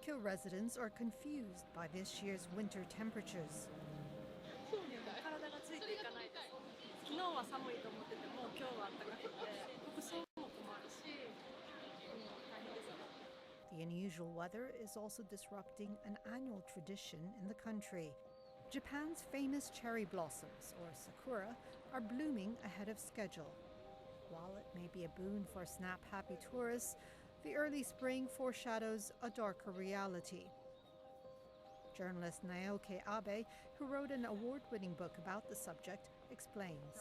Tokyo residents are confused by this year's winter temperatures. そうね、体がついていかないとそう。昨日は寒いと思ってても今日は暖かくて、服装も困るし、大変ですね。 The unusual weather is also disrupting an annual tradition in the country. Japan's famous cherry blossoms, or sakura, are blooming ahead of schedule. While it may be a boon for snap-happy tourists, the early spring foreshadows a darker reality. Journalist Naoki Abe, who wrote an award-winning book about the subject, explains.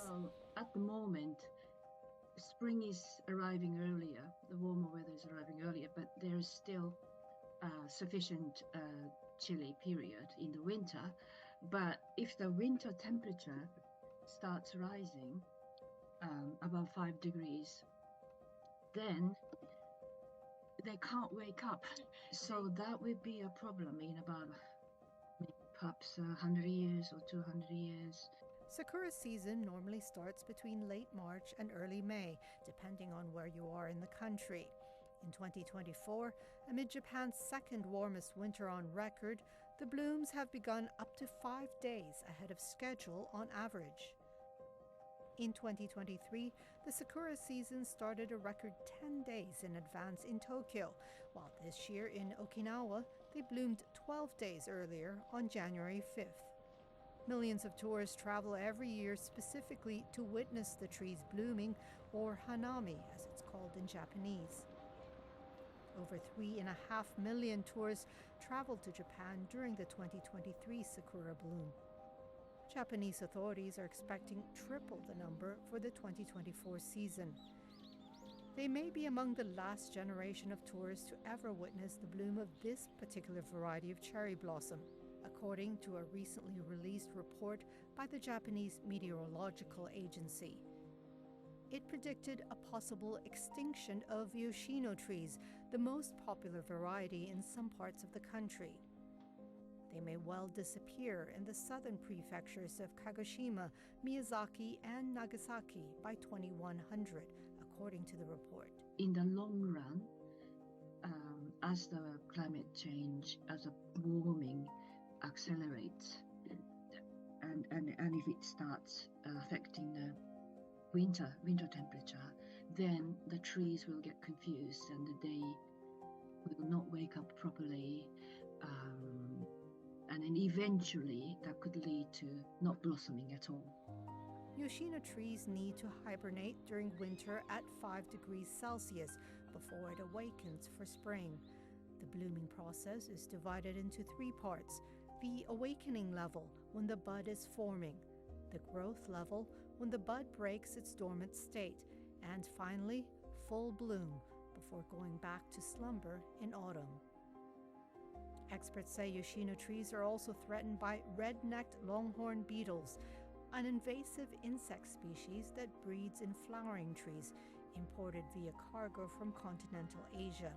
At the moment, spring is arriving earlier, the warmer weather is arriving earlier, but there is still sufficient chilly period in the winter. But if the winter temperature starts rising above 5 degrees, then they can't wake up. So that will be a problem in about perhaps 100 years or 200 years. Sakura season normally starts between late March and early May, depending on where you are in the country. In 2024, amid Japan's second warmest winter on record, the blooms have begun up to 5 days ahead of schedule on average. In 2023, the sakura season started a record 10 days in advance in Tokyo, while this year in Okinawa, they bloomed 12 days earlier on January 5th. Millions of tourists travel every year specifically to witness the trees blooming, or hanami as it's called in Japanese. Over 3.5 million tourists traveled to Japan during the 2023 sakura bloom. Japanese authorities are expecting triple the number for the 2024 season. They may be among the last generation of tourists to ever witness the bloom of this particular variety of cherry blossom, according to a recently released report by the Japanese Meteorological Agency. It predicted a possible extinction of Yoshino trees, the most popular variety in some parts of the country. They may well disappear in the southern prefectures of Kagoshima, Miyazaki, and Nagasaki by 2100, according to the report. In the long run, as the climate change, as the warming accelerates, and if it starts affecting the winter temperature, then the trees will get confused and they will not wake up properly. And then eventually that could lead to not blossoming at all. Yoshino trees need to hibernate during winter at 5 degrees Celsius before it awakens for spring. The blooming process is divided into 3 parts: the awakening level, when the bud is forming; the growth level, when the bud breaks its dormant state; and finally, full bloom, before going back to slumber in autumn. Experts say Yoshino trees are also threatened by red-necked longhorn beetles, an invasive insect species that breeds in flowering trees, imported via cargo from continental Asia.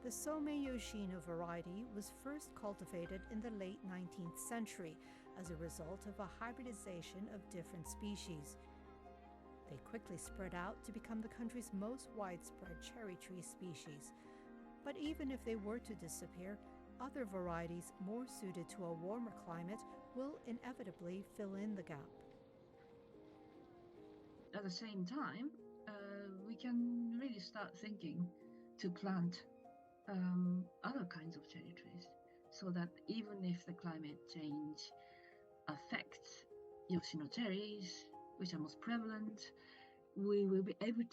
The Somei Yoshino variety was first cultivated in the late 19th century as a result of a hybridization of different species. They quickly spread out to become the country's most widespread cherry tree species. But even if they were to disappear, other varieties more suited to a warmer climate will inevitably fill in the gap. At the same time, we can really start thinking to plant other kinds of cherry trees, so that even if the climate change affects Yoshino cherries, which are most prevalent, we will be able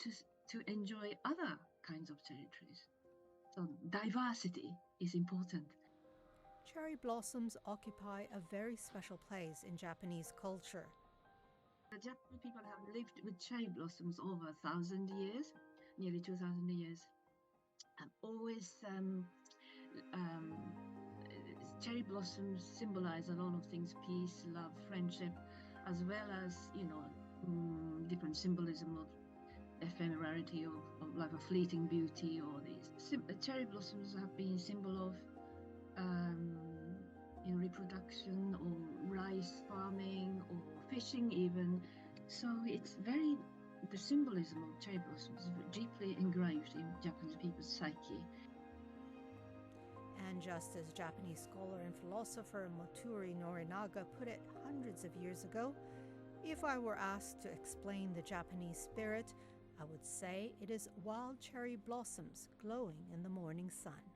to enjoy other kinds of cherry trees. So diversity is important. Cherry blossoms occupy a very special place in Japanese culture. The Japanese people have lived with cherry blossoms over 1,000 years, nearly 2,000 years. And always cherry blossoms symbolize a lot of things: peace, love, friendship, as well as, different symbolism of ephemerality, of like a fleeting beauty. Or these cherry blossoms have been symbol of reproduction, or rice farming, or fishing even. So it's the symbolism of cherry blossoms is deeply engraved in Japanese people's psyche. And just as Japanese scholar and philosopher Moturi Norinaga put it hundreds of years ago, if I were asked to explain the Japanese spirit, I would say it is wild cherry blossoms glowing in the morning sun.